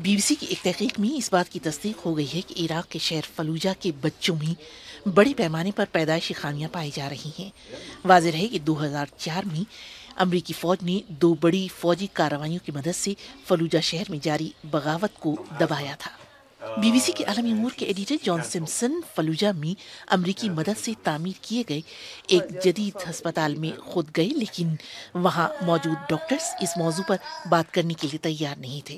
Be B C کی ایک تحقیق میں اس بات کی تصدیق ہو گئی ہے کہ عراق کے شہر فلوجہ کے بچوں میں بڑے پیمانے پر پیدائشی خامیاں پائی جا رہی ہیں۔ واضح ہے کہ 2004 میں امریکی فوج نے 2 بڑی فوجی کارروائیوں کی مدد سے فلوجہ شہر میں جاری بغاوت کو دبایا تھا۔ بی بی سی کے عالمی امور کے ایڈیٹر جان سمپسن فلوجہ میں امریکی مدد سے تعمیر کیے گئے ایک جدید ہسپتال میں خود گئے، لیکن وہاں موجود ڈاکٹرز اس موضوع پر بات کرنے کے لیے تیار نہیں تھے۔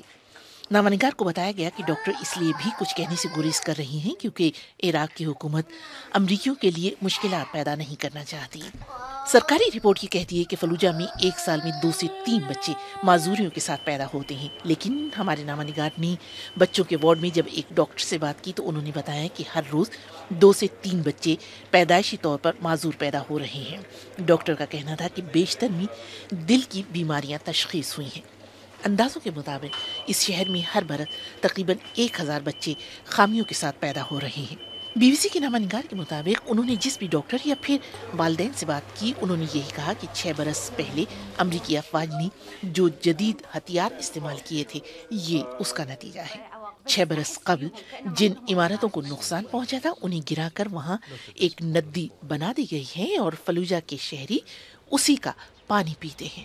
نامہ نگار کو بتایا گیا کہ ڈاکٹر اس لیے بھی کچھ کہنے سے گریز کر رہی ہیں کیونکہ عراق کی حکومت امریکیوں کے لیے مشکلات پیدا نہیں کرنا چاہتی۔ سرکاری رپورٹ یہ کہتی ہے کہ فلوجہ میں ایک سال میں 2 سے 3 بچے معذوریوں کے ساتھ پیدا ہوتے ہیں، لیکن ہمارے نامہ نگار نے بچوں کے وارڈ میں جب ایک ڈاکٹر سے بات کی تو انہوں نے بتایا کہ ہر روز 2 سے 3 بچے پیدائشی طور پر معذور پیدا ہو رہے ہیں۔ ڈاکٹر کا کہنا تھا کہ بیشتر میں دل کی بیماریاں تشخیص ہوئی ہیں۔ اندازوں کے مطابق اس شہر میں ہر برس تقریباً 1000 بچے خامیوں کے ساتھ پیدا ہو رہے ہیں۔ بی بی سی کے نامہ نگار کے مطابق انہوں نے جس بھی ڈاکٹر یا پھر والدین سے بات کی، انہوں نے یہی کہا کہ 6 برس پہلے امریکی افواج نے جو جدید ہتھیار استعمال کیے تھے یہ اس کا نتیجہ ہے۔ 6 برس قبل جن عمارتوں کو نقصان پہنچا تھا انہیں گرا کر وہاں ایک ندی بنا دی گئی ہے اور فلوجہ کے شہری اسی کا پانی پیتے ہیں۔